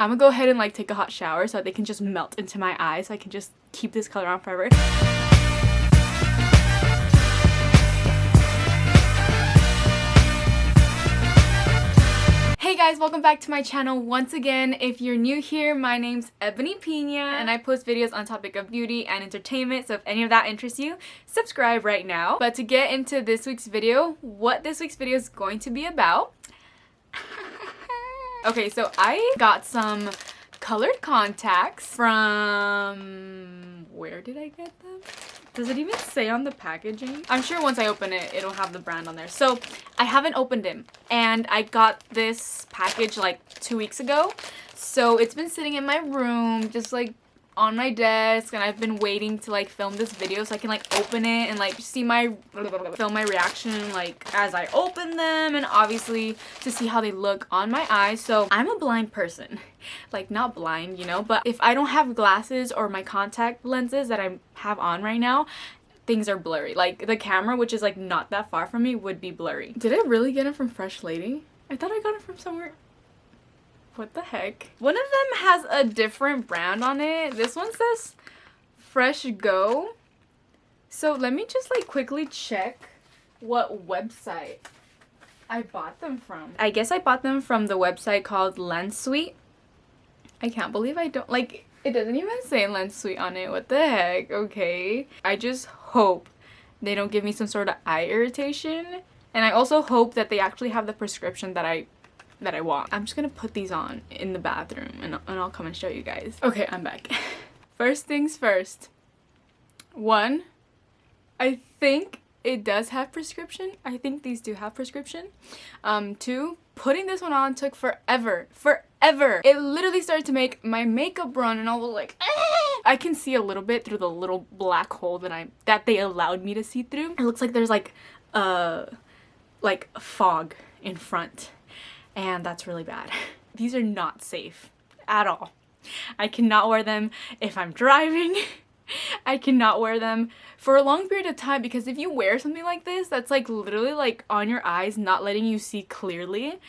I'm gonna go ahead and like take a hot shower so that they can just melt into my eyes so I can just keep this color on forever. Hey guys, welcome back to my channel once again. If you're new here, my name's Ebony Pina and I post videos on topic of beauty and entertainment, so if any of that interests you, subscribe right now. But to get into this week's video, what this week's video is going to be about. Okay, so I got some colored contacts from... where did I get them? Does it even say on the packaging? I'm sure once I open it, it'll have the brand on there. So I haven't opened it, and I got this package like 2 weeks ago. So it's been sitting in my room, just like on my desk, and I've been waiting to like film this video so I can like open it and like see my film my reaction like as I open them, and obviously to see how they look on my eyes. So I'm a blind person, like not blind, you know, but if I don't have glasses or my contact lenses that I have on right now, things are blurry. Like the camera, which is like not that far from me, would be blurry. Did I really get it from Fresh Lady? I thought I got it from somewhere. What the heck? One of them has a different brand on it. This one says Fresh Go. So let me just like quickly check what website I bought them from. I guess I bought them from the website called Lensweet. I can't believe I don't like it. Doesn't even say Lensweet on it. What the heck? Okay. I just hope they don't give me some sort of eye irritation. And I also hope that they actually have the prescription that I want. I'm just gonna put these on in the bathroom and I'll come and show you guys. Okay, I'm back. First things first. One, I think it does have prescription. I think these do have prescription. Two, putting this one on took forever. It literally started to make my makeup run and I was like, ah! I can see a little bit through the little black hole that they allowed me to see through. It looks like there's like fog in front. And that's really bad. These are not safe at all. I cannot wear them if I'm driving. I cannot wear them for a long period of time, because if you wear something like this that's like literally like on your eyes, not letting you see clearly,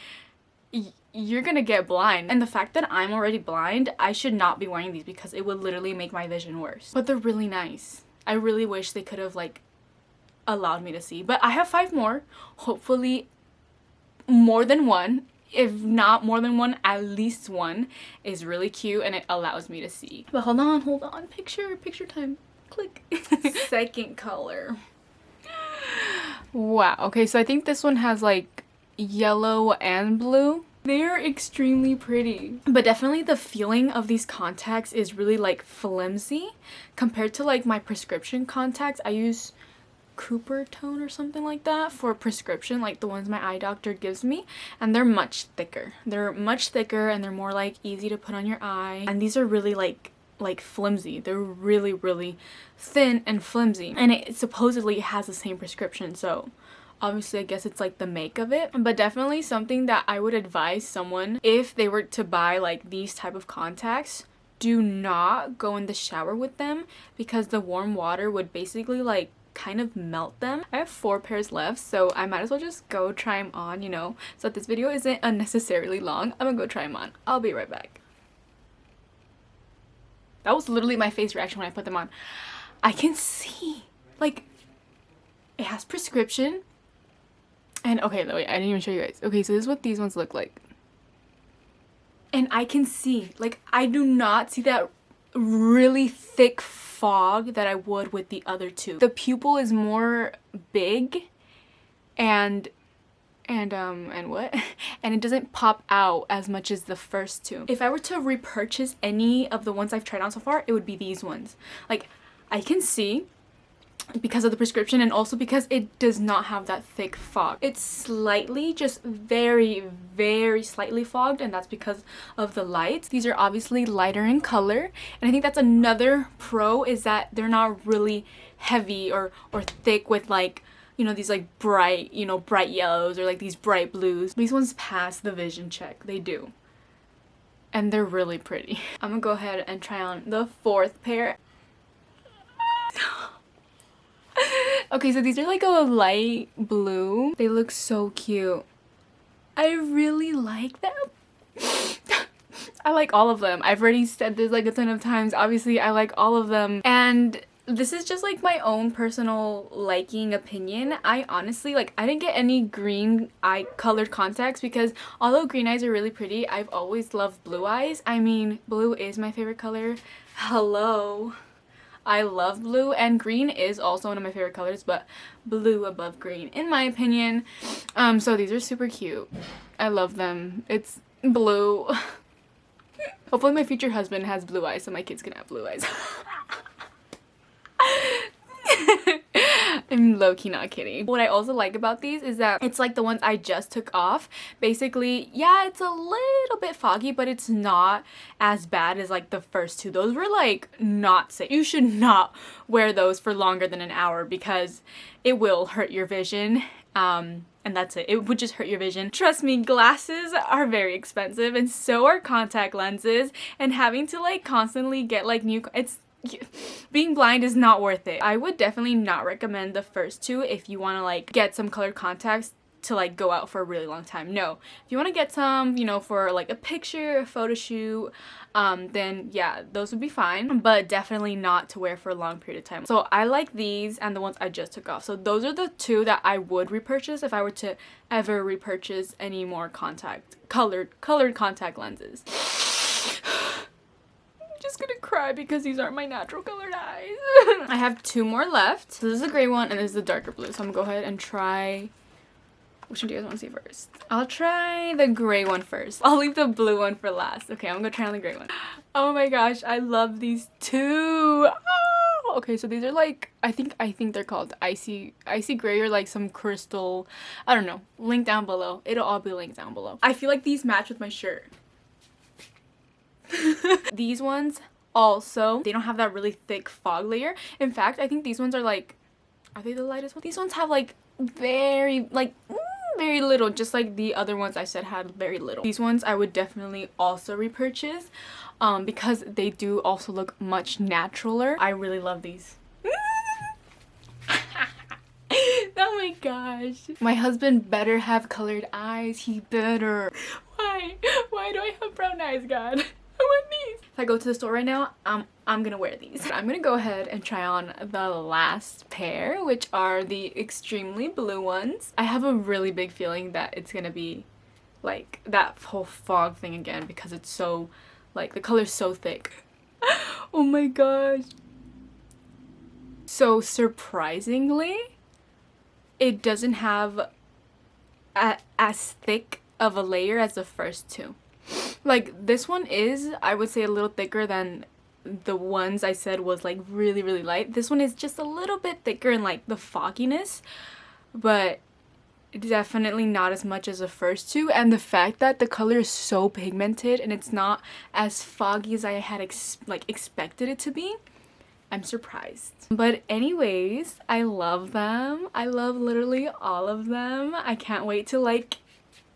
you're gonna get blind. And the fact that I'm already blind, I should not be wearing these because it would literally make my vision worse. But they're really nice. I really wish they could have like allowed me to see. But I have 5 more. Hopefully more than one. If not more than one, at least one is really cute and it allows me to see. But hold on, picture time, click. Second color. Wow, okay, so I think this one has like yellow and blue. They're extremely pretty. But definitely the feeling of these contacts is really like flimsy compared to like my prescription contacts. I use Cooper tone or something like that for prescription, like the ones my eye doctor gives me, and they're much thicker. They're much thicker and they're more like easy to put on your eye, and these are really like flimsy. They're really thin and flimsy, and it supposedly has the same prescription, so obviously I guess it's like the make of it. But definitely something that I would advise someone if they were to buy like these type of contacts: do not go in the shower with them, because the warm water would basically like kind of melt them. I have 4 pairs left, so I might as well just go try them on, you know, so that this video isn't unnecessarily long. I'm gonna go try them on. I'll be right back. That was literally my face reaction when I put them on. I can see, like, it has prescription. And okay, wait, I didn't even show you guys. Okay, so this is what these ones look like. And I can see, like, I do not see that really thick fog that I would with the other 2. The pupil is more big and what? And it doesn't pop out as much as the first 2. If I were to repurchase any of the ones I've tried on so far, it would be these ones. Like, I can see because of the prescription, and also because it does not have that thick fog. It's slightly, just very slightly fogged, and that's because of the lights. These are obviously lighter in color, and I think that's another pro, is that they're not really heavy or thick with like, you know, these like bright, you know, bright yellows or like these bright blues. These ones pass the vision check. They do. And they're really pretty. I'm gonna go ahead and try on the 4th pair. Okay, so these are like a light blue. They look so cute. I really like them. I like all of them. I've already said this like a ton of times. Obviously, I like all of them. And this is just like my own personal liking opinion. I honestly, like, I didn't get any green eye colored contacts because although green eyes are really pretty, I've always loved blue eyes. I mean, blue is my favorite color. Hello. I love blue, and green is also one of my favorite colors, but blue above green in my opinion. So these are super cute. I love them. It's blue. Hopefully my future husband has blue eyes so my kids can have blue eyes. I'm low-key not kidding. What I also like about these is that it's like the ones I just took off. Basically, yeah, it's a little bit foggy, but it's not as bad as like the first two. Those were like not safe. You should not wear those for longer than an hour because it will hurt your vision. And that's it. It would just hurt your vision. Trust me, glasses are very expensive and so are contact lenses, and having to like constantly get like new, being blind is not worth it. I would definitely not recommend the first two if you want to like get some colored contacts to like go out for a really long time. No, if you want to get some, you know, for like a picture, a photo shoot, then yeah, those would be fine, but definitely not to wear for a long period of time. So I like these and the ones I just took off. So those are the two that I would repurchase if I were to ever repurchase any more colored contact lenses. Just gonna cry because these aren't my natural colored eyes. I have two more left. So this is the gray one and this is the darker blue. So I'm gonna go ahead and try, which one do you guys want to see first? I'll try the gray one first. I'll leave the blue one for last. Okay, I'm gonna try on the gray one. Oh my gosh, I love these two. Oh, okay, so these are like, I think they're called icy gray or like some crystal, I don't know. Link down below. It'll all be linked down below. I feel like these match with my shirt. These ones also, they don't have that really thick fog layer. In fact, I think these ones are like, are they the lightest ones? These ones have like very little, just like the other ones I said had very little. These ones I would definitely also repurchase because they do also look much naturaler. I really love these. Oh my gosh. My husband better have colored eyes. He better. Why do I have brown eyes, God? I want these. If I go to the store right now, I'm gonna wear these. I'm gonna go ahead and try on the last pair, which are the extremely blue ones. I have a really big feeling that it's gonna be like that whole fog thing again because it's so, like, the color's so thick. Oh my gosh. So surprisingly, it doesn't have as thick of a layer as the first two. Like, this one is, I would say, a little thicker than the ones I said was like really light. This one is just a little bit thicker in like the fogginess, but definitely not as much as the first two. And the fact that the color is so pigmented and it's not as foggy as I had expected it to be, I'm surprised. But anyways, I love them. I love literally all of them. I can't wait to like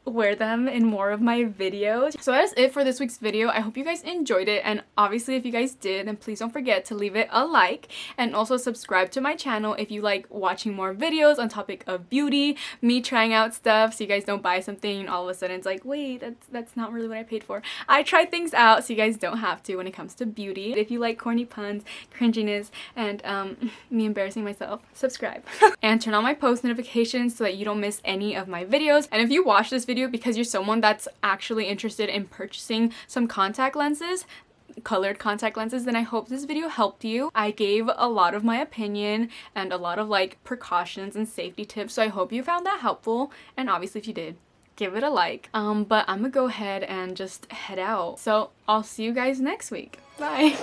wear them in more of my videos. So that's it for this week's video. I hope you guys enjoyed it, and obviously if you guys did, then please don't forget to leave it a like and also subscribe to my channel if you like watching more videos on topic of beauty, me trying out stuff, so you guys don't buy something and all of a sudden it's like, wait, that's not really what I paid for. I try things out so you guys don't have to when it comes to beauty. If you like corny puns, cringiness, and me embarrassing myself, subscribe. And turn on my post notifications so that you don't miss any of my videos. And if you watch this video because you're someone that's actually interested in purchasing some contact lenses, colored contact lenses, then I hope this video helped you. I gave a lot of my opinion and a lot of like precautions and safety tips, so I hope you found that helpful, and obviously if you did, give it a like. But I'm gonna go ahead and just head out, so I'll see you guys next week. Bye.